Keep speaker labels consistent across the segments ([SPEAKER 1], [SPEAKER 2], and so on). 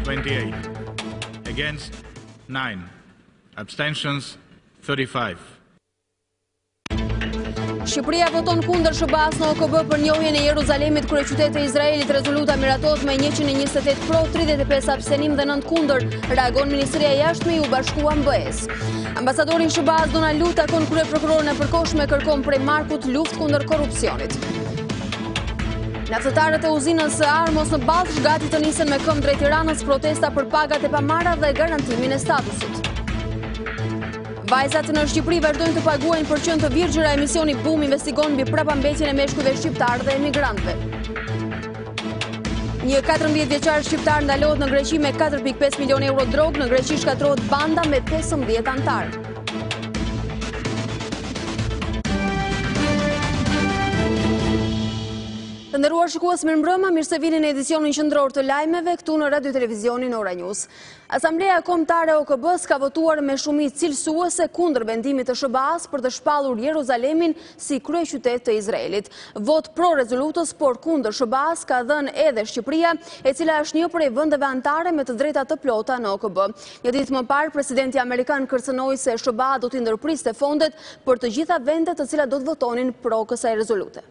[SPEAKER 1] 28. Against, 9. Abstentions, 35.
[SPEAKER 2] Shqipëria voton kundër SBA-s në OKB për njohjen e Jeruzalemit kryeqytet të Izraelit. Rezoluta miratohet me 128 pro, 35 abstenim dhe 9 kundër. Reagon Ministria e Jashtme i u bashkua BE-s. Ambasadori i SBA-s Donald Lu takon kryeprokurorin e përkohshme, kërkon prej Markut luftë kundër korrupsionit. Naftëtarët e uzinës së Armos në Ballsh gati të nisen me këmbë drejt Tiranës, protesta për pagat e pamara dhe garantimin e statusit. Vajzat në Shqipëri vazhdojnë të paguajnë për qenë të virgjëra. Emisioni Boom investigon mbi prapambetjen e meshkujve shqiptar dhe emigrantëve. Një 14 vjeçar shqiptar ndalohet në Greqi me 4.5 milion euro drogë. Në Greqi shkatërrohet banda me 15 antarë. Të nderuar shikues, mirëmbrëma, mirë se vini në edicionin qendror të lajmeve këtu në Radio Televizionin Ora News. Asamblea Kombëtare e OKB-s ka votuar me shumicë cilësuese kundër vendimit të SBA-s për të shpallur Jeruzalemin si kryeqytet të Izraelit. Vot pro rezolutës, por kundër SBA-s ka dhënë edhe Shqipëria, e cila është një prej vendeve anëtare me të drejta të plota në OKB. Një ditë më parë, presidenti amerikan kërcënoi se SBA do t'i ndërpriste fondet për të gjitha vendet të cilat do të votonin pro kësaj rezolute.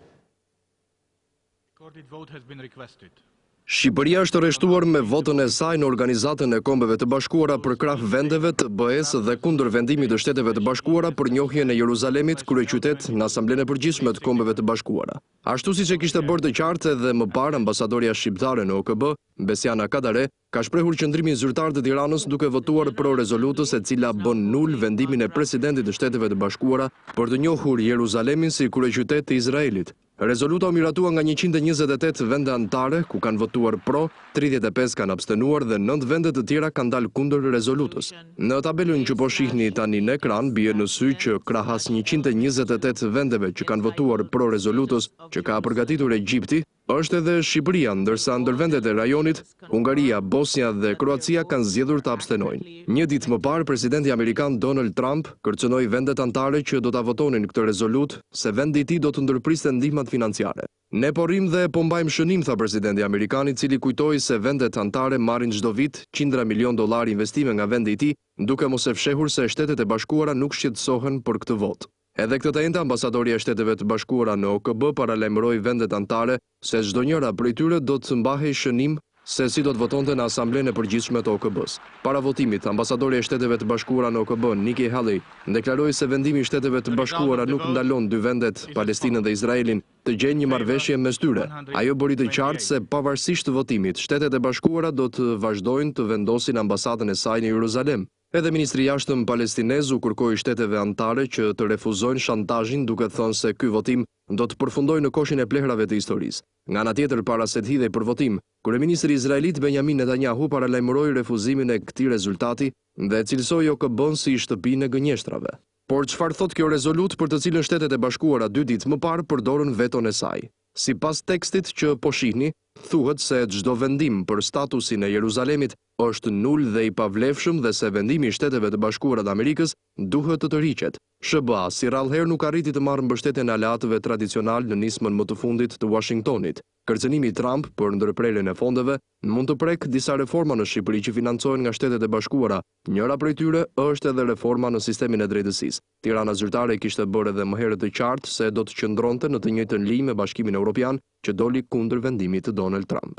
[SPEAKER 3] Shqipëria është arrestuar me votën e saj në Organizatën e Kombeve të Bashkuara për krah vendeve të BE-s dhe kundër vendimit të Shteteve të Bashkuara për njohjen e Jeruzalemit kryeqytet në Asamblenë e Përgjithshme të Kombeve të Bashkuara. Ashtu siç e kishte bërë të qartë edhe më parë ambasadoria shqiptare në OKB, Besiana Kadare, ka shprehur qëndrimin zyrtar të Tiranës duke votuar pro rezolutës e cila bën nul vendimin e presidentit të Shteteve të Bashkuara për të njohur Jeruzalemin si kryeqytet të Izraelit. Rezoluta u miratua nga 128 vende anëtare, ku kanë votuar pro, 35 kanë abstenuar dhe 9 vende të tjera kanë dalë kundër rezolutës. Në tabelën që po shihni tani në ekran, bie në sy që krahas 128 vendeve që kanë votuar pro rezolutës që ka përgatitur Egjipti, është edhe Shqipëria, ndërsa ndër vendet e rajonit, Hungaria, Bosnia dhe Kroacia kanë zgjedhur të abstenojnë. Një ditë më parë, presidenti amerikan Donald Trump kërcënoi vendet anëtare që do ta votonin këtë rezolutë se vendi i tij do të ndërpriste ndihmat financiare. Ne po rrim dhe po mbajmë shënim, tha presidenti amerikan, i cili kujtoi se vendet anëtare marrin çdo vit $100 milion investime nga vendi i tij, duke mos e fshehur se Shtetet e Bashkuara nuk shqetësohen për këtë votë. Edhe këtë të ende, ambasadoria e Shteteve të Bashkuara në OKB paralajmëroi vendet anëtare se çdo njëra prej tyre do të mbahej shënim se si do të votonte në Asamblenë e Përgjithshme të OKB-s. Para votimit, ambasadori e Shteteve të Bashkuara në OKB, Nikki Haley, deklaroi se vendimi i Shteteve të Bashkuara nuk ndalon dy vendet, Palestinën dhe Izraelin, të gjejnë një marrëveshje mes tyre. Ajo bëri të qartë se pavarësisht të votimit, Shtetet e Bashkuara do të vazhdojnë të vendosin ambasadën e saj në Jeruzalem. Edhe ministri i jashtëm palestinez u kërkoi shteteve anëtare që të refuzojnë shantazhin, duke thënë se ky votim do të përfundojë në koshin e plehrave të historisë. Nga ana tjetër, para se të hidhej për votim, kryeministri izraelit Benjamin Netanyahu paralajmëroi refuzimin e këtij rezultati dhe cilësoi OKB-n si shtëpinë e gënjeshtrave. Por çfarë thot kjo rezolutë për të cilën Shtetet e Bashkuara 2 ditë më parë përdorën veton e saj? Sipas tekstit që po shihni, thuhet se çdo vendim për statusin e Jeruzalemit është nul dhe i pavlefshëm dhe se vendimi i Shteteve të Bashkuara të Amerikës duhet të tërhiqet. SBA si rrallëherë nuk arriti të marrë mbështetjen e aleatëve tradicional në nismën më të fundit të Washingtonit. Kërcënimi i Trump për ndërprerjen e fondeve mund të prek disa reforma në Shqipëri që financohen nga Shtetet e Bashkuara. Njëra prej tyre është edhe reforma në sistemin e drejtësisë. Tirana zyrtare kishte bërë edhe më herët të qartë se do të qëndronte në të njëjtën linjë me Bashkimin Evropian që doli kundër vendimit të Donald Trump.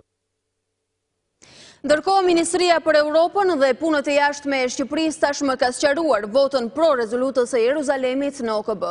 [SPEAKER 2] Ndërkohë, Ministria për Europën dhe Punët e Jashtme e Shqipërisë tashmë ka sqaruar votën pro rezolutës së Jeruzalemit në OKB.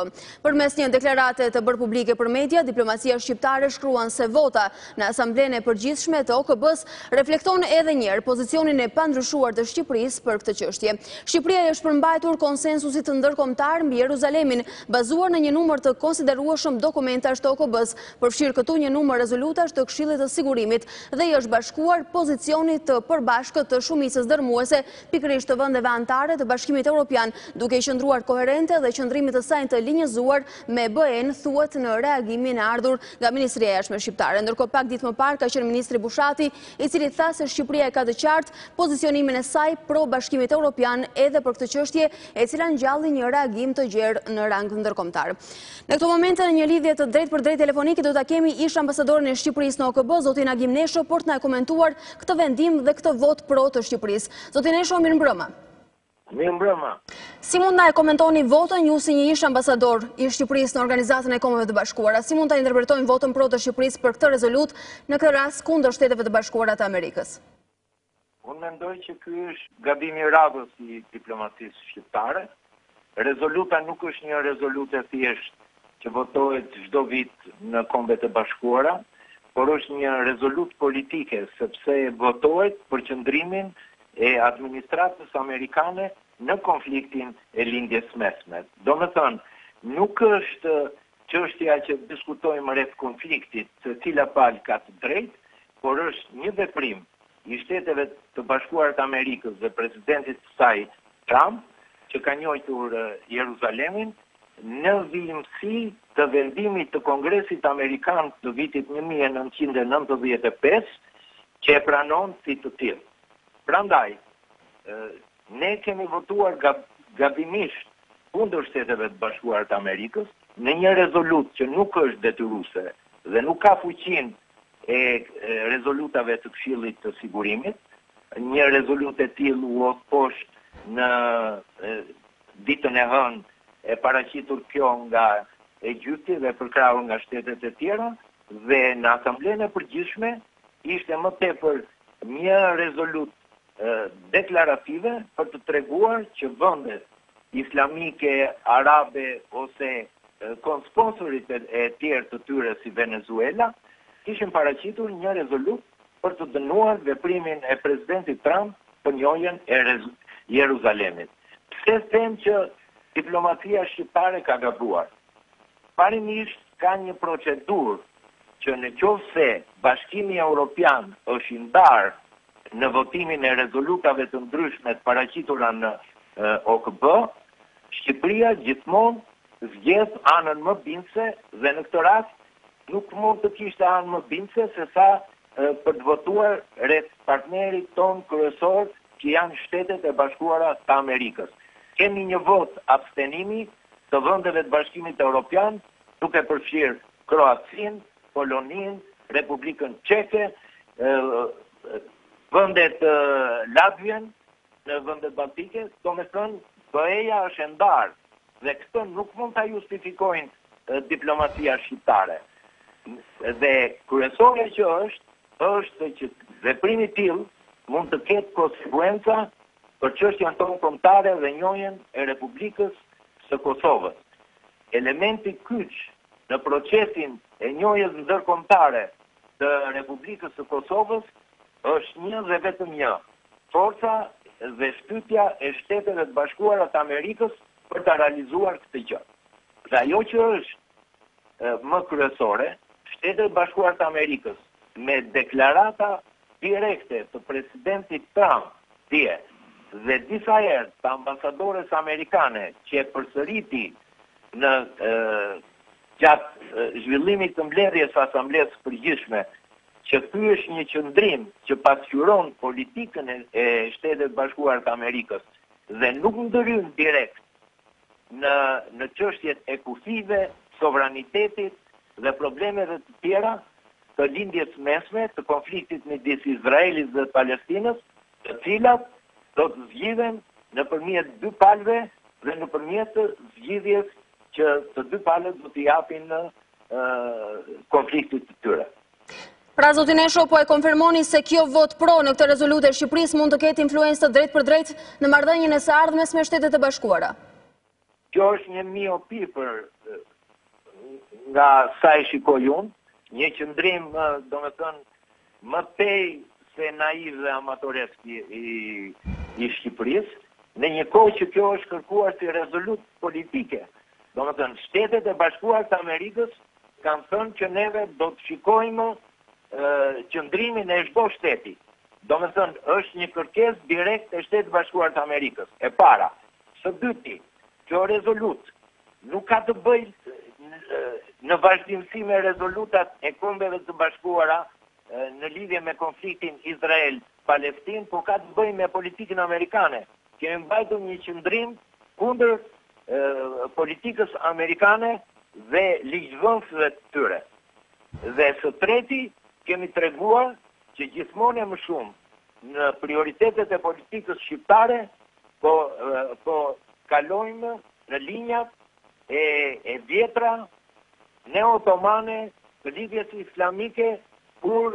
[SPEAKER 2] Përmes një deklarate të bërë publike për media, diplomacia shqiptare shkruan se vota në Asamblenë e Përgjithshme të OKB-s reflekton edhe një herë pozicionin e pandryshuar të Shqipërisë për këtë çështje. Shqipëria është përmbajtur konsensusit të ndërkombëtar mbi Jeruzalemin, bazuar në një numër të konsiderueshëm dokumentash të OKB-s, përfshirë këtu një numër rezolutash të Këshillit të Sigurimit dhe i është bashkuar pozicionit të përbashkët të shumicës dërmuese pikërisht të vendeve anëtare të Bashkimit Evropian, duke i qëndruar koherente dhe qëndrimit të saj të linjëzuar me BE-n, thuhet në reagimin e ardhur nga Ministria e Jashtme shqiptare. Ndërkohë, pak ditë më parë ka qenë ministri Bushati, i cili tha se Shqipëria ka të qartë pozicionimin e saj pro Bashkimit Evropian edhe për këtë çështje, e cila ngjalli një reagim të gjerë në rang ndërkombëtar. Në këtë moment, në një lidhje të drejtë për drejtë telefonike do ta kemi ish ambasadorin e Shqipërisë në OKB, zotin Agim Nesho, për të na komentuar këtë vendim vendim dhe këtë vot pro të Shqipërisë. Zoti Nesho, mirëmbrëma.
[SPEAKER 4] Mirëmbrëma.
[SPEAKER 2] Si mund na e komentoni votën ju si një ish ambasador i Shqipërisë në Organizatën e Kombeve të Bashkuara? Si mund ta interpretojmë votën pro të Shqipërisë për këtë rezolut në këtë rast kundër Shteteve të Bashkuara të Amerikës?
[SPEAKER 4] Unë mendoj që ky është gabimi i radhës i diplomacisë shqiptare. Rezoluta nuk është një rezolutë e thjeshtë që votohet çdo vit në Kombet e Bashkuara, por është një rezolutë politike sepse votohet për qëndrimin e administratës amerikane në konfliktin e lindjes mesme. Do me thënë, nuk është çështja që diskutojmë rreth konfliktit, se cila palë ka të drejtë, por është një veprim i Shteteve të Bashkuara të Amerikës dhe presidentit të saj Trump, që ka njojtur Jeruzalemin, në vijimësi të vendimit të Kongresit Amerikan të vitit 1995, që e pranon si të tillë. Prandaj, ne kemi votuar gabimisht kundër Shteteve të Bashkuara të Amerikës në një rezolutë që nuk është detyruese dhe nuk ka fuqinë e rezolutave të Këshillit të Sigurimit. Një rezolutë e tillë u poshtë në ditën e hënë e paraqitur kjo nga Egjipti dhe përkrahur nga shtetet e tjera, dhe në Asamblenë e Përgjithshme ishte më tepër një rezolutë deklarative për të treguar që vendet islamike, arabe ose konsponsorit e tjerë të tyre si Venezuela kishin paraqitur një rezolutë për të dënuar veprimin e presidentit Trump për njojën e Jeruzalemit. Pse them që diplomacia shqiptare ka gabuar? Parimisht ka një procedurë që në qoftë se Bashkimi Evropian është i ndarë në votimin e rezolutave të ndryshme të paraqitura në OKB, Shqipëria gjithmonë zgjedh anën më bindëse dhe në këtë rast nuk mund të kishte anë më bindëse se sa për të votuar rreth partnerit ton kryesor që janë Shtetet e Bashkuara të Amerikës. Kemi një vot abstenimi të vendeve të Bashkimit Evropian, duke përfshirë Kroacinë, Poloninë, Republikën Çeke, vendet Latvien, në vendet baltike, do me thënë, BE-ja është e ndarë dhe këtë nuk mund ta justifikojnë diplomacia shqiptare. Dhe kryesore që është që veprimi i tillë mund të ketë konsekuenca për çështjen tonë kombëtare dhe njojën e Republikës së Kosovës. Elementi kyç në procesin e njojës ndërkombëtare të Republikës së Kosovës është një dhe vetëm një, forca dhe shtypja e Shteteve të Bashkuara të Amerikës për të realizuar këtë gjë. Dhe ajo që është më kryesore, Shtetet e Bashkuara të Amerikës me deklarata direkte të presidentit Trump dhe disa herë të ambasadores amerikane që e përsëriti në gjatë zhvillimit të mbledhjes së Asamblesë së Përgjithshme, që ky është një qëndrim që pasqyron politikën e Shtetet Bashkuara të Amerikës dhe nuk ndërhyn direkt në çështjet e kufive, sovranitetit dhe problemeve të tjera të lindjes mesme, të konfliktit midis Izraelit dhe Palestinës, të cilat do të zgjidhen nëpërmjet dy palëve dhe nëpërmjet zgjidhjes që të dy palët do t'i japin në konfliktit të tyre.
[SPEAKER 2] Pra, zoti Nesho, po e konfirmoni se kjo vot pro në këtë rezolutë e Shqipërisë mund të ketë influencë të drejtë për drejtë në marrëdhënien e së ardhmes me Shtetet e Bashkuara?
[SPEAKER 4] Kjo është një miopi nga sa e shikoj unë, një qëndrim, domethënë, më tej se naiv dhe amatoresk i Shqipërisë, në një kohë që kjo është kërkuar si rezolutë politike. Domethënë, Shtetet e Bashkuara të Amerikës kanë thënë që neve do të shikojmë qëndrimin e çdo shteti. Do me thënë, është një kërkesë direkt e Shtetit Bashkuar të Amerikës. E para. Së dyti, kjo rezolut nuk ka të bëjë në vazhdimësi me rezolutat e Kombeve të Bashkuara në lidhje me konfliktin Izrael-Palestinë, por ka të bëjë me politikën amerikane. Kemi mbajtur një qëndrim kundër politikës amerikane dhe ligjvënësve të tyre. Dhe së treti, kemi treguar që gjithmonë e më shumë në prioritetet e politikës shqiptare, po kalojmë në linjat e vjetra neo-otomane të lidhjes islamike, kur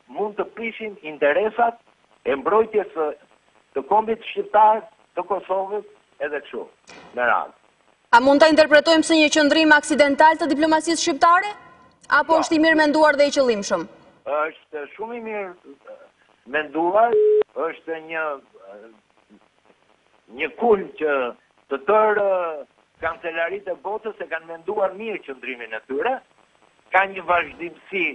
[SPEAKER 4] mund të prishin interesat e mbrojtjes të kombit shqiptar, të Kosovës edhe kështu, në radhë.
[SPEAKER 2] A mund të interpretojmë si një qëndrim aksidental të diplomacisë shqiptare? Apo është i mirë menduar dhe i qëllimshëm?
[SPEAKER 4] Është shumë i mirë menduar, është një kul që të tërë kancelarit e botës e kanë menduar mirë qëndrimin e tyre, ka një vazhdimsi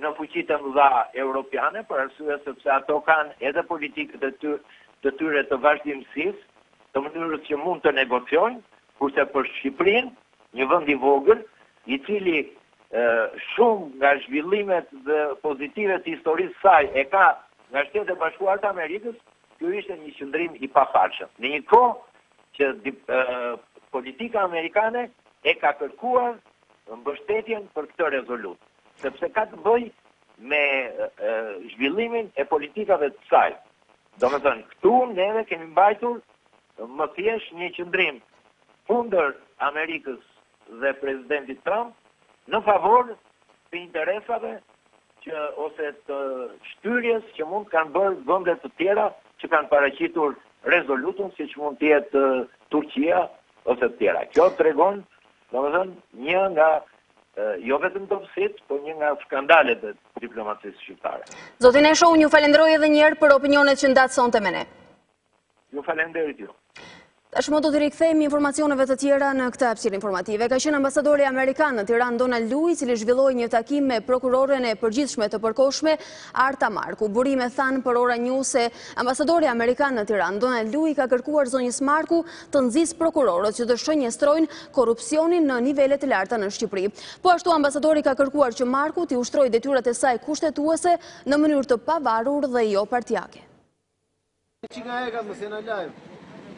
[SPEAKER 4] në fuqitë e mëdha europiane, për arsye sepse ato kanë edhe politikët të tyre të vazhdimësisë, të mënyrës që mund të negociojnë, kurse për Shqipërinë, një vend i vogël, i cili shumë nga zhvillimet dhe pozitive të historisë saj e ka nga Shtetet e Bashkuara të Amerikës, ky ishte një qëndrim i pafalshëm. Në një kohë që politika amerikane e ka kërkuar mbështetjen për këtë rezolut, sepse ka të bëj me zhvillimin e politikave të saj. Do me thënë, këtu neve kemi mbajtur më thjesht një qëndrim kundër Amerikës dhe presidentit Trump në favor të interesave ose të shtyrjes që mund kanë bërë vendet të tjera që kanë paraqitur rezolutën, siç mund të jetë Turqia ose të tjera. Kjo tregon, domethënë, një nga jo vetëm dobësit, por një nga skandalet e diplomacisë shqiptare.
[SPEAKER 2] Zotin Esho, ju falenderoj edhe një herë për opinionet që ndatë sonte me ne.
[SPEAKER 4] Ju falenderit ju.
[SPEAKER 2] Tashmë do të rikthejmë informacioneve të tjera në këtë hapësirë informative. Ka qenë ambasadori amerikan në Tiranë Donald Lui, i cili zhvilloi një takim me prokuroren e përgjithshme të përkohshme Arta Marku. Burime thanë për Ora News se ambasadori amerikan në Tiranë Donald Lui ka kërkuar zonjës Marku të nxjisë prokurorët që të shënjestrojnë korrupsionin në nivele të larta në Shqipëri. Po ashtu ambasadori ka kërkuar që Marku t'i ushtrojë detyrat e saj kushtetuese në mënyrë të pavarur dhe jo partijake.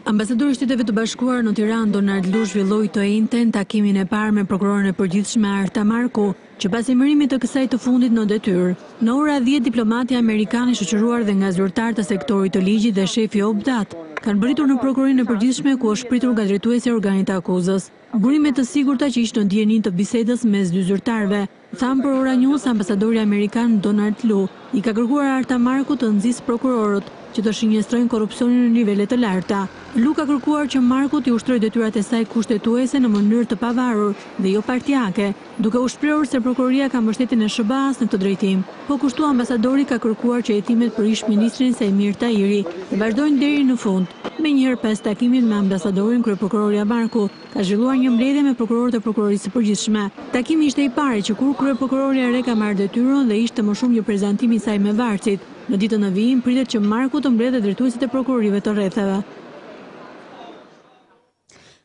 [SPEAKER 5] Ambasadori i Shteteve të Bashkuara në Tiranë Donald Lu zhvilloi të njëjtën takimin e parë me prokuroren e përgjithshme Arta Marku, që pas emërimit të kësaj të fundit në detyrë. Në ora 10 diplomatë amerikanë shoqëruar dhe nga zyrtarë të sektorit të ligjit dhe shefi Obdat kanë bëritur në prokurorinë e përgjithshme ku është pritur nga drejtuesi i organit të akuzës. Burime të sigurta që ishte në dijenin të bisedës mes dy zyrtarëve, thanë për Ora News ambasadori amerikan Donald Lu i ka kërkuar Arta Marku të nxjisë prokurorët që të shënjestrojnë korrupsionin në nivele të larta. Lu ka kërkuar që Marku t'i ushtrojë detyrat e saj kushtetuese në mënyrë të pavarur dhe jo partijake, duke u shprehur se prokuroria ka mbështetjen e SBA-s në këtë drejtim. Po kushtu ambasadori ka kërkuar që hetimet për ish-ministrin Sajmir Tahiri të vazhdojnë deri në fund. Menjëherë pas takimit me ambasadorin, kryeprokuroria Marku ka zhvilluar një mbledhje me prokurorët e prokurorisë së përgjithshme. Takimi ishte i parë që kur kryeprokuroria e re ka marrë detyrën dhe ishte më shumë një prezantim i saj me varësit. Në ditën e vijim pritet që Marku të mbledhë drejtuesit e prokurorive të rrethave.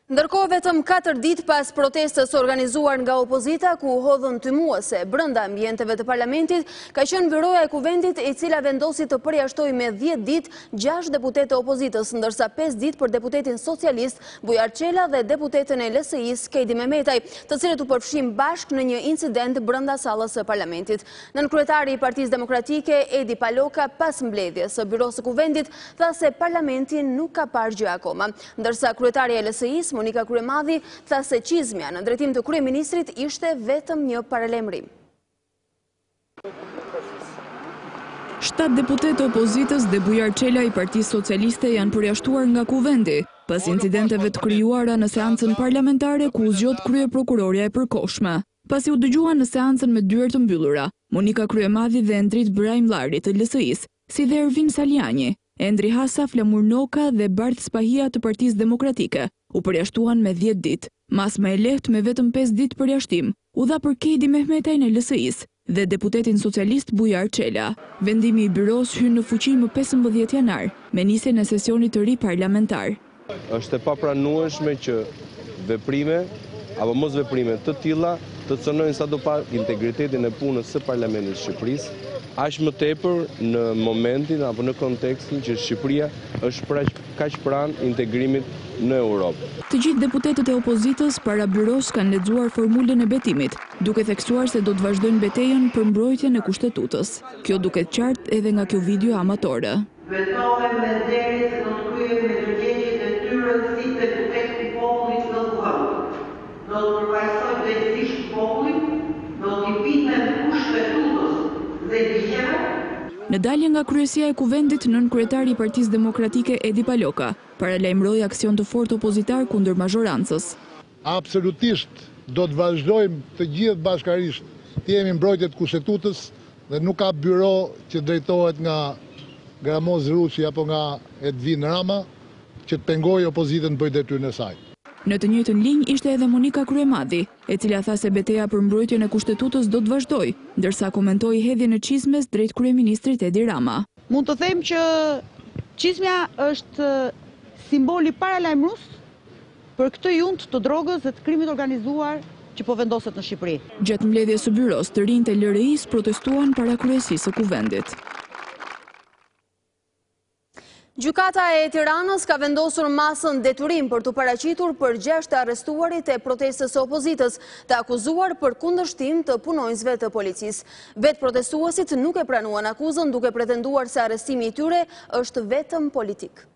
[SPEAKER 2] Ndërkohë vetëm 4 ditë pas protestës organizuar nga opozita ku hodhën tymuese brenda ambienteve të parlamentit, ka qenë byroja e kuvendit e cila vendosi të përjashtoj me 10 ditë 6 deputet e opozitës, ndërsa 5 ditë për deputetin socialist Bujar Çela dhe deputetën e LSI-s Kejdi Mehmetaj, të cilët u përfshin bashk në një incident brenda sallës së parlamentit. Nënkryetari i Partisë Demokratike Edi Paloka pas mbledhjes së byros së kuvendit tha se parlamenti nuk ka parë gjë akoma, ndërsa kryetari i LSI-s Monika Kryemadhi tha se qizmja në drejtim të kryeministrit ishte vetëm një paralajmërim.
[SPEAKER 6] 7 deputetë opozitës dhe Bujar Çela i Partisë Socialiste janë përjashtuar nga kuvendi pas incidenteve të krijuara në seancën parlamentare ku u zgjodh kryeprokuroria e përkohshme. Pasi u dëgjuan në seancën me dyert të mbyllura, Monika Kryemadhi dhe Endrit Brahim Llari të LSI-s, si dhe Ervin Saliani, Endri Hasa, Flamur Noka dhe Bart Spahia të Partisë Demokratike u përjashtuan me 10 ditë. Mas më e lehtë me vetëm 5 ditë përjashtim, u dha për Kejdi Mehmetaj në LSI-s dhe deputetin socialist Bujar Çela. Vendimi i byros hyn në fuqi më 15 janar, me nisjen e sesionit të ri parlamentar.
[SPEAKER 7] Është e papranueshme që veprime apo mosveprime të tilla të cënojnë sadopak integritetin e punës së Parlamentit të Shqipërisë aq më tepër në momentin apo në kontekstin që Shqipëria është kaq pranë integrimit në Europë.
[SPEAKER 6] Të gjithë deputetët e opozitës para byros kanë lexuar formulën e betimit, duke theksuar se do të vazhdojnë betejën për mbrojtjen e kushtetutës. Kjo duket qartë edhe nga kjo video amatore.
[SPEAKER 8] Betohem me nderit se do të kryem me përgjegjit e tyre si deputet i popullit të dëvuar. Do të përvajsoj drejtësisht popullit, do t'i pitem kushtetutës dhe ligjeve.
[SPEAKER 6] Në dalje nga kryesia e kuvendit, nënkryetari i Partisë Demokratike Edi Paloka paralajmëroi aksion të fortë opozitar kundër mazhorancës.
[SPEAKER 9] Absolutisht do të vazhdojmë të gjithë bashkarisht të jemi mbrojtje të kushtetutës dhe nuk ka byro që drejtohet nga Gramoz Ruçi apo nga Edvin Rama që të pengojë opozitën të bëjë detyrën e saj.
[SPEAKER 6] Në të njëjtën linjë ishte edhe Monika Kryemadhi, e cila tha se betejë për mbrojtjen e kushtetutës do të vazhdojë, ndërsa komentoi hedhjen e çizmes drejt kryeministrit Edi Rama.
[SPEAKER 10] Mund të them që çizmja është simboli paralajmërues për këtë junt të drogës dhe të krimit organizuar që po vendoset në Shqipëri.
[SPEAKER 6] Gjatë mbledhjes së byros, të rinjtë e LRI-s protestuan para kryesisë së kuvendit.
[SPEAKER 2] Gjykata e Tiranës ka vendosur masën detyrim për të paraqitur për 6 të arrestuarit e protestës së opozitës, të akuzuar për kundërshtim të punonjësve të policisë. Vetë protestuesit nuk e pranuan akuzën, duke pretenduar se arrestimi i tyre është vetëm politik.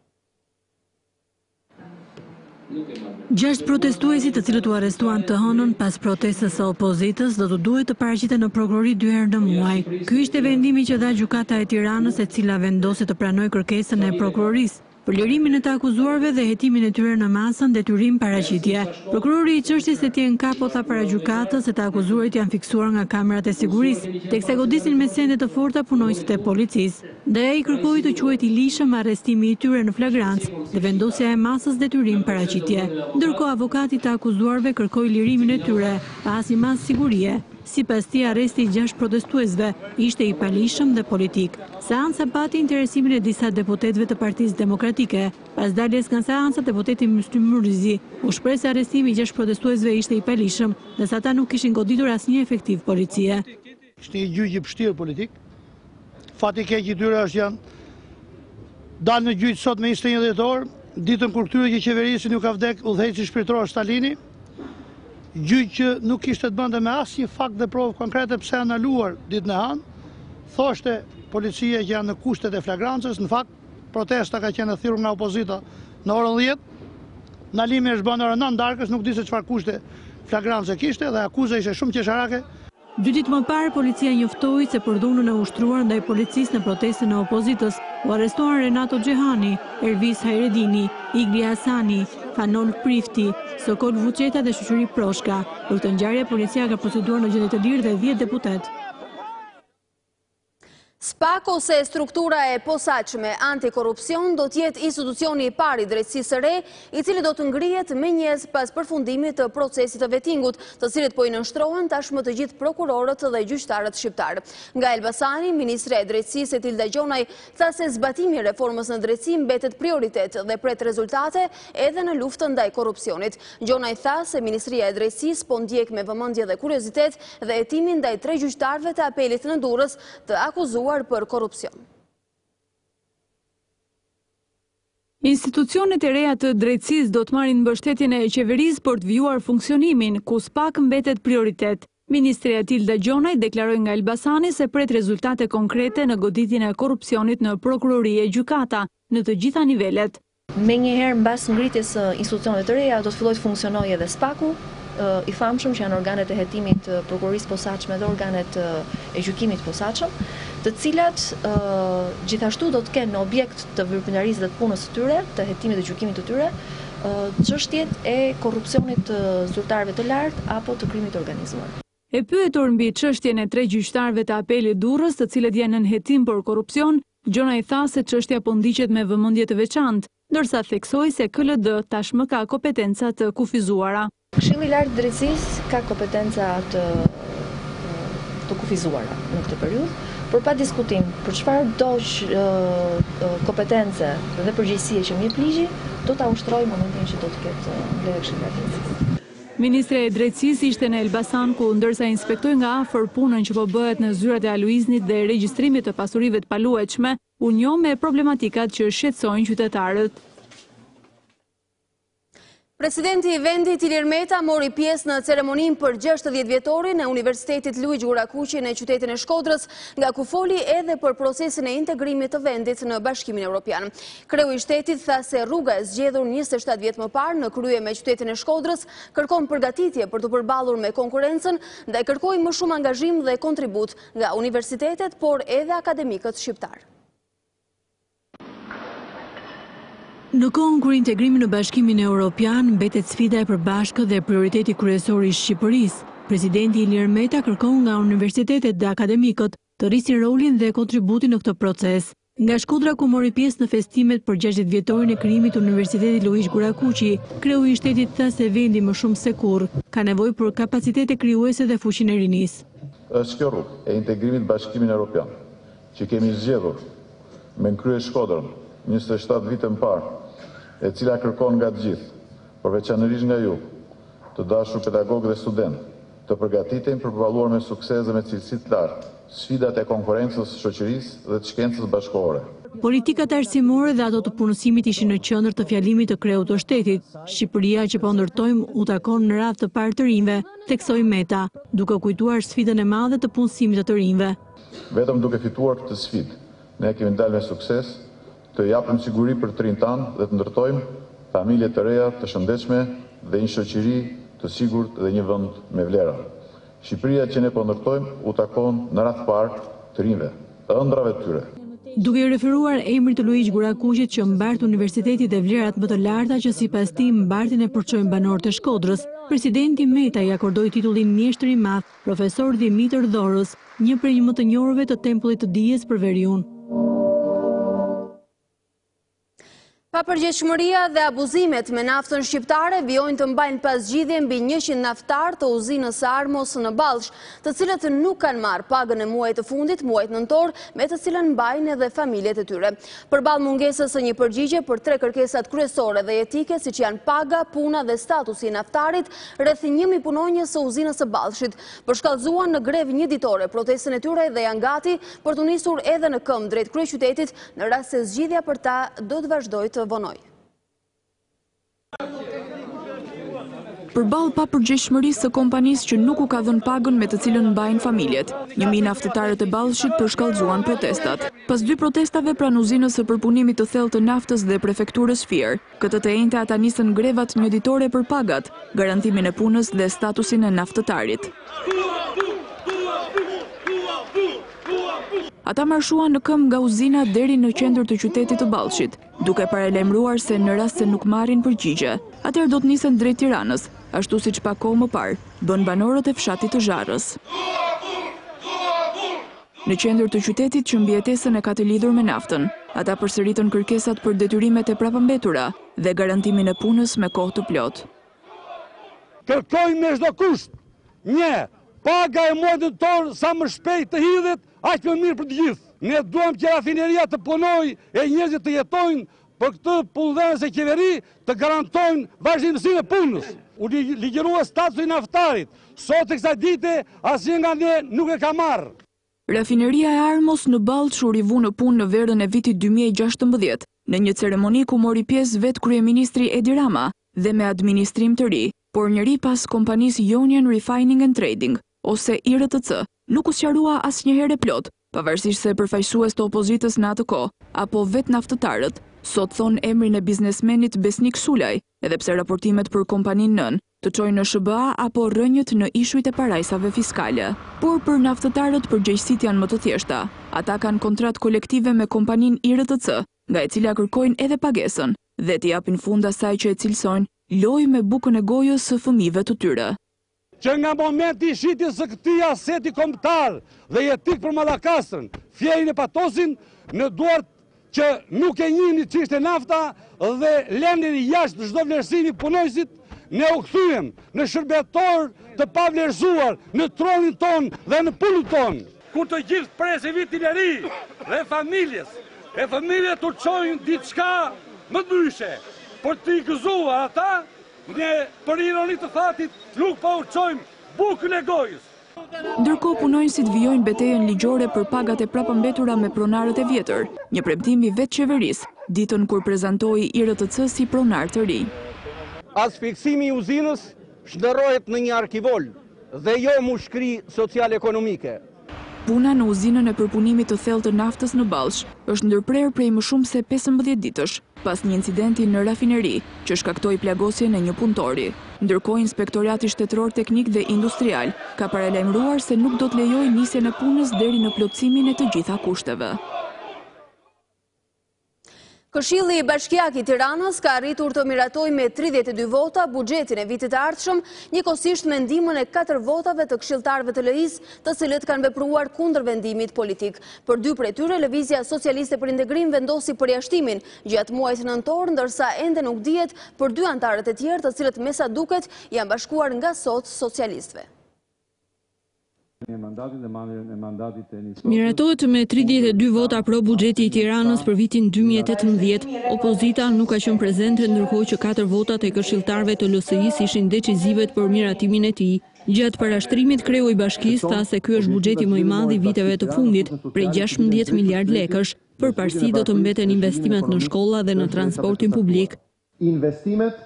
[SPEAKER 5] 6 protestuesit të cilët u arrestuan të hënën pas protestës së opozitës do të duhet të paraqiten në prokurori 2 herë në muaj. Ky ishte vendimi që dha Gjykata e Tiranës, e cila vendosi të pranojë kërkesën e prokurorisë për lirimin e të akuzuarve dhe hetimin e tyre në masën detyrim paraqitje. Prokurori i çështjes Etien Kapo tha para gjykatës se të akuzuarit janë fiksuar nga kamerat e sigurisë, teksa godisin me sende të forta punonjësit e policisë. Dhe ai kërkoi të quhet i lishëm arrestimi i tyre në flagrancë dhe vendosja e masës detyrim paraqitje. Ndërkohë avokati i të akuzuarve kërkoi lirimin e tyre pas një masë sigurie. Sipas tij, arresti i 6 protestuesve ishte i palishëm dhe politik. Seanca pati interesimin e disa deputetëve të Partisë Demokratike. Pas daljes nga seanca, deputeti Myslim Murrizi u shpreh se arrestimi i 6 protestuesve ishte i palishëm, dhe sa ata nuk kishin goditur asnjë efektiv policie.
[SPEAKER 11] Ishte një gjyq i vështirë politik. Fati keq i tyre është janë dalë në gjyq sot me 21 dhjetor, ditën kur këtyre që qeverisin ju ka vdek udhëheqësi shpirtëror Stalini. Gjyq që nuk ishte të bënte me asnjë fakt dhe provë konkrete pse analuar ditën e hanë, thoshte policia që janë në kushtet e flagrancës, në fakt protesta ka qenë thirrur nga opozita në orën 10, ndalimi është bërë në orën 9 darkës, nuk di se çfarë kushte flagrancë kishte dhe akuza ishte shumë qesharake.
[SPEAKER 5] 2 ditë më parë, policia njoftoi se për dhunën e ushtruar ndaj policisë në protestën e opozitës u arrestuan Renato Xhehani, Ervis Hajredini, Igli Hasani, Fanol Prifti, Sokol Vuçeta dhe Shoqëri Proshka. Për këtë ngjarje policia ka proceduar në gjendje të lirë dhe 10 deputet.
[SPEAKER 2] SPAK ose struktura e posaçme antikorrupsion do t'jetë institucioni i parë i drejtësisë së re, i cili do të ngrihet menjëherë pas përfundimit të procesit të vettingut, të cilit po i nënshtrohen tashmë të gjithë prokurorët dhe gjyqtarët shqiptar. Nga Elbasani, ministre e drejtësisë Etilda Gjonaj tha se zbatimi i reformës në drejtësi mbetet prioritet dhe pret rezultate edhe në luftën ndaj korrupsionit. Gjonaj tha se Ministria e Drejtësisë po ndjek me vëmendje dhe kuriozitet dhe hetimin ndaj 3 gjyqtarëve të apelit në Durrës të akuzuar për korrupsion.
[SPEAKER 6] Institucionet e reja të drejtësisë do të marrin mbështetjen e qeverisë për të vijuar funksionimin, ku SPAK mbetet prioritet. Ministri Etilda Gjonaj deklaroi nga Elbasani se pret rezultate konkrete në goditjen e korrupsionit në prokurori e gjykata në të gjitha nivelet.
[SPEAKER 12] Menjëherë mbas ngritjes së institucioneve të reja do të fillojë të funksionojë edhe SPAK-u, i famshëm që janë organet e hetimit të prokurorisë posaçme dhe organet e gjykimit posaçëm, të cilat gjithashtu do të kenë në objekt të veprimtarisë dhe të punës së tyre, të hetimit dhe gjykimit të tyre, çështjet e korrupsionit të zyrtarëve të lartë apo të krimit të organizuar.
[SPEAKER 6] E pyetur mbi çështjen e 3 gjyqtarëve të apelit Durrës, të cilët janë në hetim për korrupsion, Gjonaj tha se çështja po ndiqet me vëmendje të veçantë, ndërsa theksoi se KLD tashmë ka kompetenca të kufizuara.
[SPEAKER 12] Këshilli i lartë i drejtësisë ka kompetenca të kufizuara në këtë periudhë, por pa diskutim për çfarë do kompetence dhe përgjegjësie që më jep ligji, do ta ushtroj momentin që do të ketë mbledhje Këshilli i lartë i drejtësisë.
[SPEAKER 5] Ministre e Drejtësisë ishte në Elbasan ku ndërsa inspektoi nga afër punën që po bëhet në zyrat e aluiznit dhe regjistrimit të pasurive të paluajtshme, u njoh me problematikat që shqetësojnë qytetarët.
[SPEAKER 2] Presidenti i vendit Ilir Meta mori pjesë në ceremoninë për 60 vjetorin e Universitetit Luigi Gurakuqi në qytetin e Shkodrës, nga ku foli edhe për procesin e integrimit të vendit në Bashkimin Evropian. Kreu i shtetit tha se rruga e zgjedhur 27 vjet më parë në krye me qytetin e Shkodrës kërkon përgatitje për të përballur me konkurrencën dhe kërkoi më shumë angazhim dhe kontribut nga universitetet, por edhe akademikët shqiptar.
[SPEAKER 5] Në kohën kur integrimi në Bashkimin Evropian mbetet sfida e përbashkët dhe prioriteti kryesor i Shqipërisë, presidenti Ilir Meta kërkon nga universitetet dhe akademikët të rrisin rolin dhe kontributin në këtë proces. Nga Shkodra ku mori pjesë në festimet për 60 vjetorin e krijimit të Universitetit Luigi Gurakuqi, kreu i shtetit tha se vendi më shumë se kurrë ka nevojë për kapacitete krijuese dhe fuqinë e rinisë.
[SPEAKER 13] Është kjo rrugë e integrimit në Bashkimin Evropian, që kemi zgjedhur me në krye Shkodrën 27 vite më parë, e cila kërkon nga të gjithë, përveçanërisht nga ju, të dashur pedagogë dhe studentë, të përgatiten për përballuar me sukses dhe me cilësi të lartë sfidat e konkurrencës së shoqërisë dhe të shkencës bashkëkohore.
[SPEAKER 5] Politikat arsimore dhe ato të punësimit ishin në qendër të fjalimit të kreut të shtetit. Shqipëria që po ndërtojmë u takon në radhë të parë të rinjve, theksoi Meta, duke kujtuar sfidën e madhe të punësimit të rinjve.
[SPEAKER 13] Vetëm duke fituar këtë sfidë, ne kemi dalë me sukses, të japim siguri për të rinjtë tanë dhe të ndërtojmë familje të reja, të shëndetshme dhe një shoqëri të sigurt dhe një vend me vlera. Shqipëria që ne po ndërtojmë u takon në radhë parë të rinjve, të ëndrave të tyre.
[SPEAKER 5] Duke referuar emrit të Luigi Gurakuqit që mbart universitetit dhe vlerat më të larta që sipas tij mbartin e përçojnë banorët e Shkodrës, presidenti Meta i akordoi titullin mjeshtër i madh profesor Dhjetor Dhorës, një prej më të njohurve të tempullit të dijes për Veriun.
[SPEAKER 2] Papërgjegjshmëria dhe abuzimet me naftën shqiptare vijojnë të mbajnë pas zgjidhje mbi 100 naftar të uzinës së Armos në Ballsh, të cilët nuk kanë marrë pagën e muajit të fundit, muajit nëntor, me të cilën mbajnë edhe familjet e tyre. Përballë mungesës së një përgjigje për 3 kërkesat kryesore dhe etike, siç janë paga, puna dhe statusi i naftarit, rreth 1000 punonjës së uzinës së Ballshit përshkallëzuan në grevë një ditore protestën e tyre dhe janë gati për të nisur edhe në këmbë drejt kryeqytetit në rast se zgjidhja për ta do të vazhdojë vonoj.
[SPEAKER 6] Përballë papërgjegjshmërisë së kompanisë që nuk u ka dhënë pagën me të cilën mbajnë familjet, 1000 naftëtarët e Ballshit përshkallëzuan protestat. Pas 2 protestave pranë uzinës së përpunimit të thellë të naftës dhe prefekturës Fier, këtë të njëjtë ata nisën grevat një ditore për pagat, garantimin e punës dhe statusin e naftëtarit. Ata marshuan në këmbë nga uzina deri në qendër të qytetit të Ballshit, duke paralajmëruar se në rast se nuk marrin përgjigje, atëherë do të nisen drejt Tiranës, ashtu siç pak kohë më parë bën banorët e fshatit të Zharrës. Në qendër të qytetit që mbijetesën e ka të lidhur me naftën, ata përsëritën kërkesat për detyrimet e prapambetura dhe garantimin e punës me kohë të plotë.
[SPEAKER 11] Kërkojmë me çdo kusht, paga e muajit nëntor sa më shpejt të hidhet, aq më mirë për të gjithë. Ne duam që rafineria të punojë e njerëzit të jetojnë, për këtë punëdhënës e qeveri të garantojnë vazhdimsinë e punës. U ligjërua statusi i naftarit. Sot e kësaj dite asnjë nga ne nuk e ka marrë.
[SPEAKER 6] Rafineria e Armos në Ballsh u rivu në punë në verën e vitit 2016, në një ceremoni ku mori pjesë vetë kryeministri Edi Rama dhe me administrim të ri, por njëri pas kompanisë Union Refining and Trading, ose IRTC, nuk u sqarua asnjëherë plot, pavarësisht se përfaqësues të opozitës në atë kohë, apo vetë naftëtarët, sot thonë emrin e biznesmenit Besnik Sulaj, edhe pse raportimet për kompaninë nën të çojnë në SBA apo rrënjët në ishujt e parajsave fiskale. Por për naftëtarët përgjegjësitë janë më të thjeshta. Ata kanë kontratë kolektive me kompaninë IRTC, nga e cila kërkojnë edhe pagesën dhe t'i japin fund asaj që e cilësojnë lojë me bukën e gojës së fëmijëve të tyre.
[SPEAKER 11] Që nga momenti i shitjes së këtij aseti kombëtar dhe jetik për Mallakastrën, fjerin e patosin në duart që nuk e njihni ç'ishte nafta dhe lënë jashtë çdo vlerësimi punojësit, ne u kthyem në shërbetor të pavlerësuar në tronin ton dhe në punën ton. Kur të gjithë presë vitin e ri dhe familjet u çojnë diçka më ndryshe, për t'i gëzuar ata
[SPEAKER 14] Ne për ironi të fatit nuk po urçojmë bukën e gojës.
[SPEAKER 6] Ndërkohë punonjësit vijojnë betejën ligjore për pagat e prapëmbetura me pronarët e vjetër, një premtim i vetë qeverisë, ditën kur prezantoi IRTC si pronar të ri.
[SPEAKER 15] Asfiksimi i uzinës shndërrohet në një arkivol dhe jo mushkri social-ekonomike.
[SPEAKER 6] Puna në uzinën e përpunimit të thellë të naftës në Ballsh është ndërprerë prej më shumë se 15 ditësh, pas një incidenti në rafineri që shkaktoi plagosjen e një punëtori. Ndërkohë Inspektorati Shtetëror Teknik dhe Industrial ka paralajmëruar se nuk do të lejojë nisjen e punës deri në plotësimin e të gjitha kushteve.
[SPEAKER 2] Këshilli i Bashkiak i Tiranës ka arritur të miratojë me 32 vota buxhetin e vitit të ardhshëm, njëkohësisht me ndihmën e 4 votave të këshilltarëve të LI-s, të cilët kanë vepruar kundër vendimit politik. Për 2 prej tyre, Lëvizja Socialiste për Integrim vendosi përjashtimin gjatë muajit nëntor, ndërsa ende nuk dihet për 2 anëtarët e tjerë, të cilët me sa duket janë bashkuar nga sot socialistëve.
[SPEAKER 5] Miratohet me 32 vota pro buxheti i Tiranës për vitin 2018. Opozita nuk ka qenë prezente, ndërkohë që 4 votat e këshilltarëve të LSI-s ishin decisive për miratimin e tij. Gjatë parashtrimit, kreu i bashkisë tha se ky është buxheti më i madh i viteve të fundit, prej 16 miliard lekësh. Përparësi do të mbeten investimet në shkolla dhe në transportin publik.
[SPEAKER 16] Investimet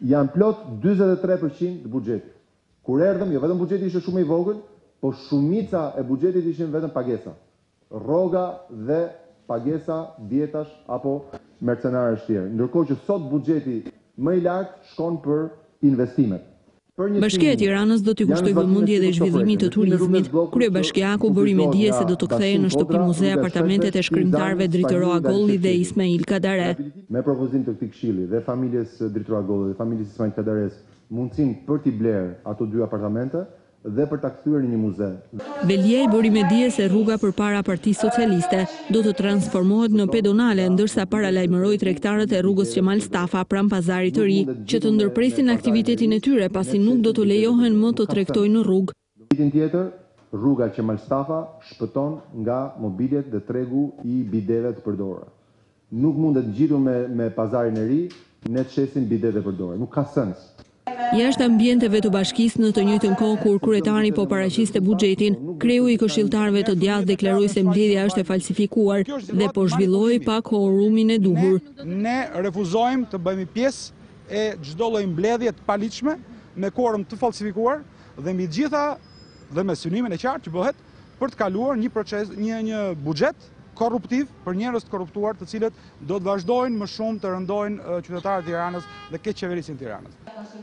[SPEAKER 16] janë plot 43% të buxhetit. Kur erdhëm, jo vetëm buxheti ishte shumë i vogël, po shumica e buxhetit ishin vetëm pagesa. Rroga dhe pagesa djetash apo mercenarësh tjerë. Ndërkohë që sot buxheti më i lartë shkon për investimet.
[SPEAKER 5] Bashkia e Tiranës do t'i kushtoj vëmendje dhe zhvillimit të turizmit. Kryebashkiaku bëri me dije se do të kthejë në shtëpi muze apartamentet e shkrimtarëve Dritoa Golli dhe Ismail Kadare.
[SPEAKER 16] Me propozim të këtij këshilli dhe familjes Dritoa Golli dhe familjes Ismail Kadares mundësinë për t'i blerë ato 2 apartamente dhe për ta kthyer në një muze.
[SPEAKER 5] Beliaj bëri me dije se rruga përpara Partisë Socialiste do të transformohet në pedonale, ndërsa paralajmëroi tregtarët e rrugës Qemal Stafa pranë pazarit të ri që të ndërpresin aktivitetin e tyre pasi nuk do të lejohen më të tregtojnë në rrugë.
[SPEAKER 16] Vitin tjetër, rruga Qemal Stafa shpëton nga mobiljet dhe tregu i bideve të përdorura. Nuk mundet ngjitur me pazarin e ri, ne të shesim bidet e përdorura. Nuk ka sens.
[SPEAKER 5] Jashtë ambienteve të bashkisë në të njëjtën kohë kur kryetari po paraqiste buxhetin, kreu i këshilltarëve të djathtë deklaroi se mbledhja është e falsifikuar dhe po zhvilloi pa koorumin e duhur.
[SPEAKER 17] Ne refuzojmë të bëhemi pjesë e çdo lloj mbledhje të paligjshme me koorum të falsifikuar dhe mbi gjitha dhe me synimin e qartë që bëhet për të kaluar një proces, një buxhet korruptiv për njerëz të korruptuar, të cilët do të vazhdojnë më shumë të rëndojnë qytetarët e Tiranës dhe keq qeverisin e Tiranës.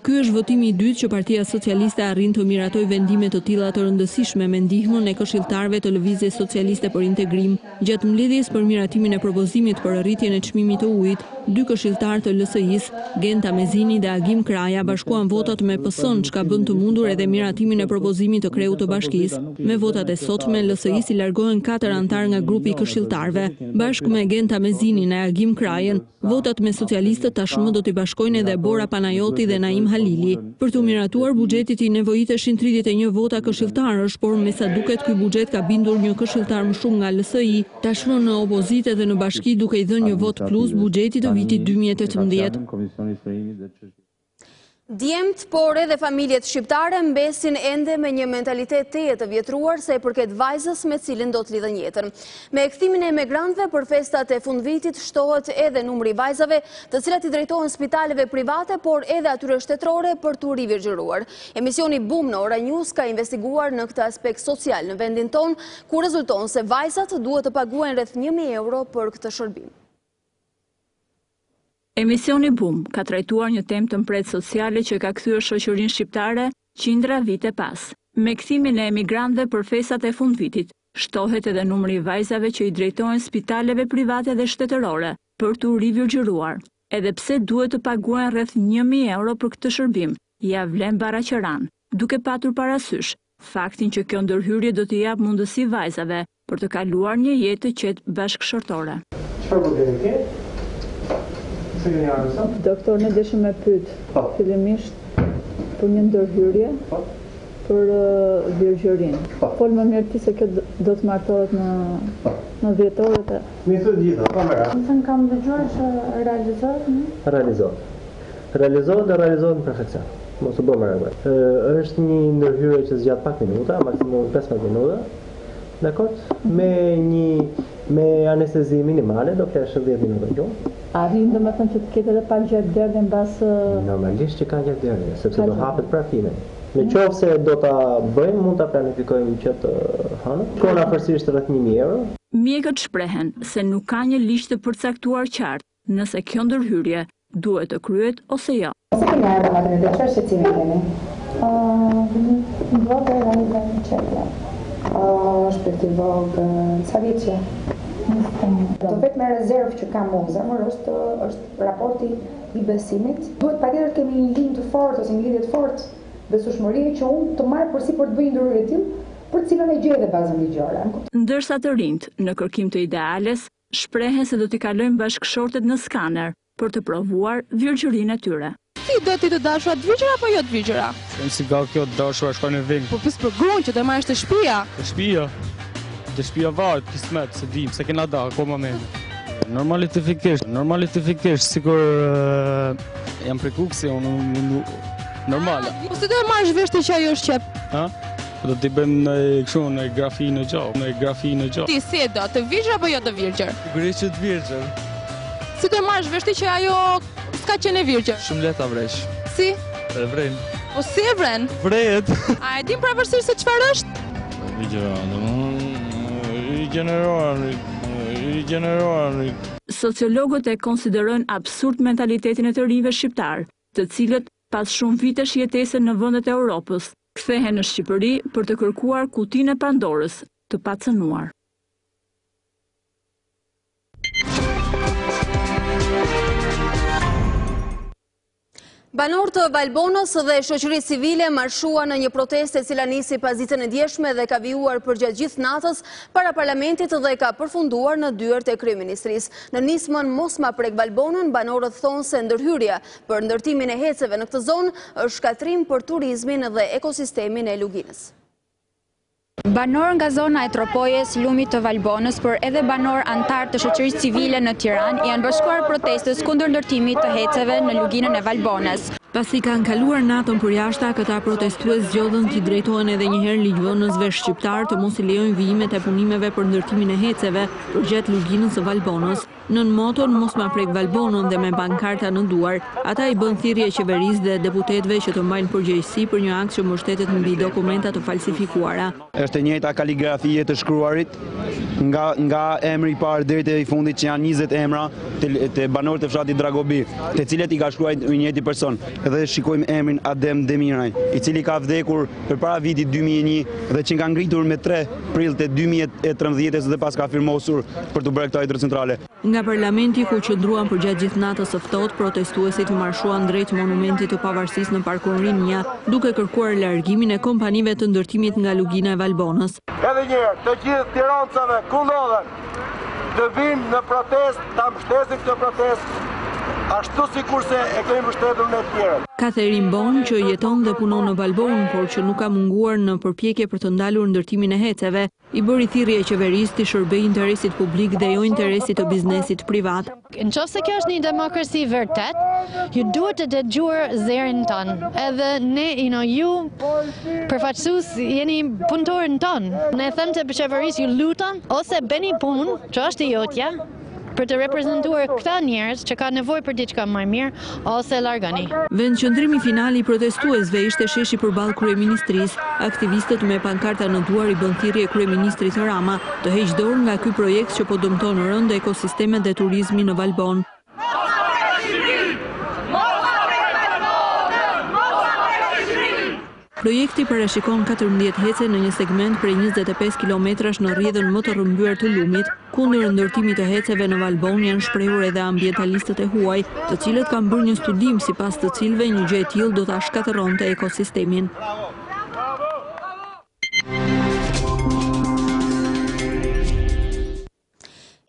[SPEAKER 5] Ky është votimi i dytë që Partia Socialiste arrin të miratojë vendime të tilla të rëndësishme me ndihmën e këshilltarëve të Lëvizjes Socialiste për Integrim. Gjatë mbledhjes për miratimin e propozimit për rritjen e çmimit të ujit, 2 këshilltarë të LSI-s, Genta Mezini dhe Agim Kraja, bashkuan votat me PS-n, çka bën të mundur edhe miratimin e propozimit të kreut të bashkisë. Me votat e sotme, LSI-s i largohen 4 anëtar nga grupi i këshilltarëve. Bashkë me Genta Mezinin e Agim Krajen, votat me socialistët tashmë do t'i bashkojnë edhe Bora Panajoti dhe Naim Halili. Për të miratuar buxhetit i nevojiteshin 31 vota këshilltarësh, por me sa duket ky buxhet ka bindur një këshilltar më shumë nga LSI, tashmë në opozitë dhe në bashki duke i dhënë një vot plus buxhetit të vitit 2018.
[SPEAKER 2] Djemt, por edhe familjet shqiptare mbesin ende me një mentalitet të vjetruar se e përket vajzës me cilin do të lidhen jetën. Me kthimin e emigrantëve për festat e fundvitit shtohet edhe numri i vajzave, të cilat i drejtohen spitaleve private, por edhe atyre shtetërore për tu rivirgjëruar. Emisioni Boom në Ora News ka investiguar në këtë aspekt social në vendin ton, ku rezulton se vajzat duhet të paguajnë rreth 1.000 euro për këtë shërbim.
[SPEAKER 5] Emisioni Boom ka trajtuar një temë të mpret sociale që ka kthyer shoqërinë shqiptare qindra vite pas. Me kthimin e emigrantëve për festat e fundvitit, shtohet edhe numri i vajzave që i drejtohen spitaleve private dhe shtetërore për tu rivirgjëruar. Edhe pse duhet të paguajnë rreth 1.000 euro për këtë shërbim, ja vlen Baraqeran, duke patur parasysh faktin që kjo ndërhyrje do t'i jap mundësi vajzave për të kaluar një jetë të qetë bashkëshortore.
[SPEAKER 18] Çfarë problemi ke?
[SPEAKER 19] Doktor, ne dëshim me pyet fillimisht për një ndërhyrje për virgjërinë. Fol më mirë ti se kjo do të martohet në dhjetorët.
[SPEAKER 18] Mi thë gjitha, kamera.
[SPEAKER 19] Më thënë kam dëgjuar që realizohet?
[SPEAKER 18] Realizohet. Realizohet dhe realizohet në perfekcion. Mos u bë më rregullt. Është një ndërhyrje që zgjat pak minuta, maksimum 15 minuta. Dakor? Me anestezi minimale do kesh 10 minuta gjumë.
[SPEAKER 19] Arrin domethënë që të ketë edhe pak gjatë derdhje mbas
[SPEAKER 18] normalisht që ka gjatë derdhje, sepse do hapet parafime. Në qoftë se do ta bëjmë, mund ta planifikojmë që të hënë. Shkon afërsisht rreth 1000 euro.
[SPEAKER 5] Mjekët shprehen se nuk ka një ligj të përcaktuar qartë nëse kjo ndërhyrje duhet të kryhet ose jo.
[SPEAKER 20] Se kemi ardhur atë çfarë shqetësimi keni?
[SPEAKER 19] Vogël realizoj një çelë.
[SPEAKER 20] Shpirti vogël, sa vjeçje? Do vetëm me rezervë që kam unë, zemër është raporti i besimit. Duhet patjetër të kemi një linjë të fortë ose një lidhje të fortë besueshmërie që unë të marr përsi për të bëjë ndërhyrje të tillë, për të cilën e gjej edhe bazën ligjore.
[SPEAKER 5] Ndërsa të rinjt në kërkim të ideales shprehen se do t'i kalojnë bashkëshortet në skaner për të provuar virgjërinë e tyre.
[SPEAKER 21] Si do ti të dashurat virgjëra apo jo të virgjëra?
[SPEAKER 22] Si ka kjo të dashura shkoj në vend.
[SPEAKER 21] Po pse për gruan që të marrësh të shtëpia?
[SPEAKER 22] Të shtëpia. Të shtëpia varet kismet, se dim, se kena da akoma më. Normalifikisht, sikur jam prekuksi, unë normale.
[SPEAKER 21] Po si do e marrësh vesh që ajo është qep?
[SPEAKER 22] Ha? Do t'i bëjmë në grafi në gjatë.
[SPEAKER 21] Ti si e do, të virgjër apo jo të virgjër?
[SPEAKER 22] Sigurisht që të virgjër.
[SPEAKER 21] Si do e marrësh vesh që ajo s'ka qenë e virgjër?
[SPEAKER 22] Shumë lehta vresh.
[SPEAKER 21] Si?
[SPEAKER 22] E vren.
[SPEAKER 21] Po si e vren?
[SPEAKER 22] Vret.
[SPEAKER 21] A e din pavarësisht se çfarë është?
[SPEAKER 22] Rigjeneruar.
[SPEAKER 5] Sociologët e konsiderojnë absurd mentalitetin e të rinjve shqiptar, të cilët pas shumë vitesh jetese në vendet e Europës, kthehen në Shqipëri për të kërkuar kutinë e Pandorës të pacënuar.
[SPEAKER 2] Banorë të Valbonës dhe shoqërisë civile marshuan në një protestë e cila nisi pas ditën e djeshme dhe ka vijuar përgjatë gjithë natës para parlamentit dhe ka përfunduar në dyert e kryeministrisë. Në nismën Mos ma prek Valbonën, banorët thonë se ndërhyrja për ndërtimin e heceve në këtë zonë është shkatrim për turizmin dhe ekosistemin e luginës.
[SPEAKER 23] Banor nga zona e Tropojes, Lumit të Valbonës, por edhe banor antar të shoqërisë civile në Tiranë janë bashkuar protestës kundër ndërtimit të heceve në luginën e Valbonës.
[SPEAKER 5] Pasi kanë kaluar natën përjashta, këta protestues zgjodhen t'i drejtohen edhe një herë ligjvënësve shqiptar të mos i lejojnë vijimet e punimeve për ndërtimin e heceve përgjatë luginës së Valbonës. Nën moton Mos ma prek Valbonën dhe me bankarta në duar, ata i bën thirrje qeverisë dhe deputetëve që të mbajnë përgjegjësi për një akt që mbështetet mbi dokumenta të falsifikuara.
[SPEAKER 24] Është e njëjta kaligrafie të shkruarit nga emri i parë deri te i fundit që janë 20 emra të banorët të fshatit Dragobi, të cilët i ka shkruar i njëjti person. Dhe shikojmë emrin Adem Demiraj, i cili ka vdekur përpara vitit 2001 dhe që nga ngritur me 3 prill të 2013 dhe pas ka firmosur për të bërë këtë hidrocentrale.
[SPEAKER 5] Nga parlamenti ku qëndruan përgjatë gjithë natës së ftohtë, protestuesit marshuan drejt monumentit të pavarësisë në parkun Rinja, duke kërkuar largimin e kompanive të ndërtimit nga lugina e Valbonës.
[SPEAKER 25] Edhe një herë, të gjithë tirancave ku ndodhen të vinë në protestë, ta mbështesin këtë protestë, ashtu sikurse e kemi mbështetur në të tjerët.
[SPEAKER 5] Katherin Bon, që jeton dhe punon në Valbonë, por që nuk ka munguar në përpjekje për të ndalur ndërtimin e heceve, i bëri thirrje qeverisë të shërbejë interesit publik dhe jo interesit të biznesit privat.
[SPEAKER 26] Nëse kjo është një demokraci vërtet, ju duhet të dëgjuar zërin ton. Edhe ne, ju përfaqësues jeni punëtorën ton. Ne them të qeverisë ju lutem ose bëni punë që është jotja, për të reprezentuar këta njerëz që ka nevojë për diçka më mirë ose largoni.
[SPEAKER 5] Vendqëndrimi final i protestuesve ishte sheshi përballë kryeministrisë. Aktivistët me pankarta në duar i bën thirrje kryeministrit Rama të heqë dorë nga ky projekt që po dëmton rënd ekosistemet dhe turizmin në Valbonë. Projekti parashikon 14 hece në një segment prej 25 kilometrash në rrjedhën më të rrëmbyer të Lumit. Kundër ndërtimit të heceve në Valbonë janë shprehur edhe ambientalistët e huaj, të cilët kanë bërë një studim sipas të cilëve një gjë e tillë do ta shkatërronte ekosistemin.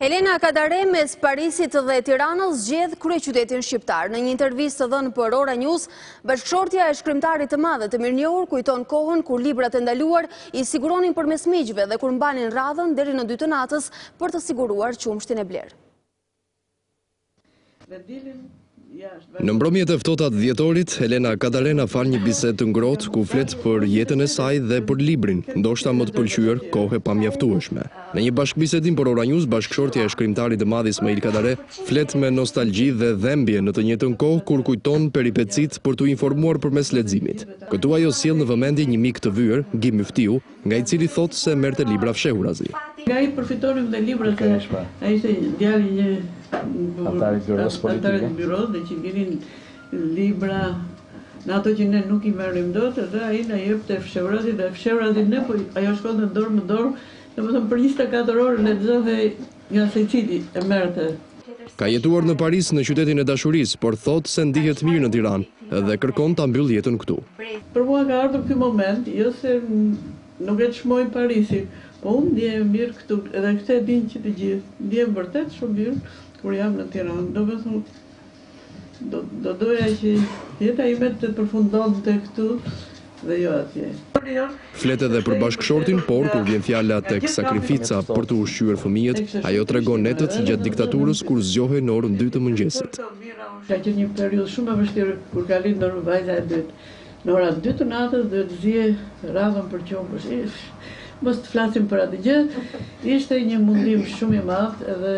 [SPEAKER 2] Elena Kadare mes Parisit dhe Tiranës zgjedh kryeqytetin shqiptar. Në një intervistë dhënë për Ora News, bashkëshortja e shkrimtarit të madh të mirënjohur kujton kohën kur librat e ndaluar i siguronin përmes miqve dhe kur mbanin radhën deri në 2 të natës për të siguruar qumshtin e blerë.
[SPEAKER 10] Dhe dilin
[SPEAKER 1] Në mbrëmje të ftohta të dhjetorit, Helena Katarena fal një bisedë të ngrohtë ku flet për jetën e saj dhe për librin, ndoshta më të pëlqyer, Kohë pa mjaftueshme. Në një bashkëbisedim për Ora News, bashkëshortja e shkrimtarit të madh Ismail Kadare flet me nostalgji dhe dhembje në të njëjtën kohë kur kujton peripecit për t'u informuar përmes leximit. Këtu ajo sjell në vëmendje një mik të vyer, Gi Myftiu, nga i cili thotë se merrte libra fshehurazi.
[SPEAKER 3] Nga i përfitonim dhe libra se ai ishte djali një antarit byros dhe që vinin libra në ato që ne nuk i merrim dot, dhe ai na jepte fshehurazi dhe fshehurazi ne po ajo shkonte dorë më dorë, domethënë për 24 orë lexonte nga secili e merrte.
[SPEAKER 1] Ka jetuar në Paris në qytetin e dashurisë, por thotë se ndihet mirë në Tiranë dhe kërkon ta mbyll jetën këtu.
[SPEAKER 3] Për mua ka ardhur ky moment, jo se nuk e çmoj Parisin, po unë ndjehem mirë këtu, edhe këtë e dinë që të gjithë. Ndjehem vërtet shumë mirë kur jam në Tiranë. Domethënë do doja që jeta ime të përfundonte këtu dhe jo atje.
[SPEAKER 1] Flet edhe për bashkëshortin, por kur vjen fjala tek sakrifica për të ushqyer fëmijët, ajo tregon netët gjatë diktaturës kur zgjohej në orën 2 të mëngjesit.
[SPEAKER 3] Ka qenë një periudhë shumë e vështirë kur ka lindur vajza e dytë. Në orën 2 të natës do të zije radhën për qumësh. Mos të flasim për atë gjë, ishte një mundim shumë i madh edhe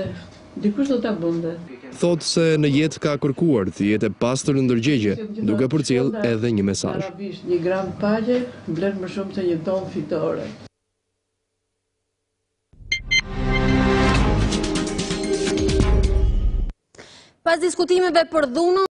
[SPEAKER 3] dikush do ta bënte.
[SPEAKER 1] Thotë se në jetë ka kërkuar të jetë e pastër në ndërgjegje, duke përcjell edhe një mesazh.
[SPEAKER 3] Një gram paqe blen më shumë se një tonë fitore.
[SPEAKER 2] Pas diskutimeve për dhunën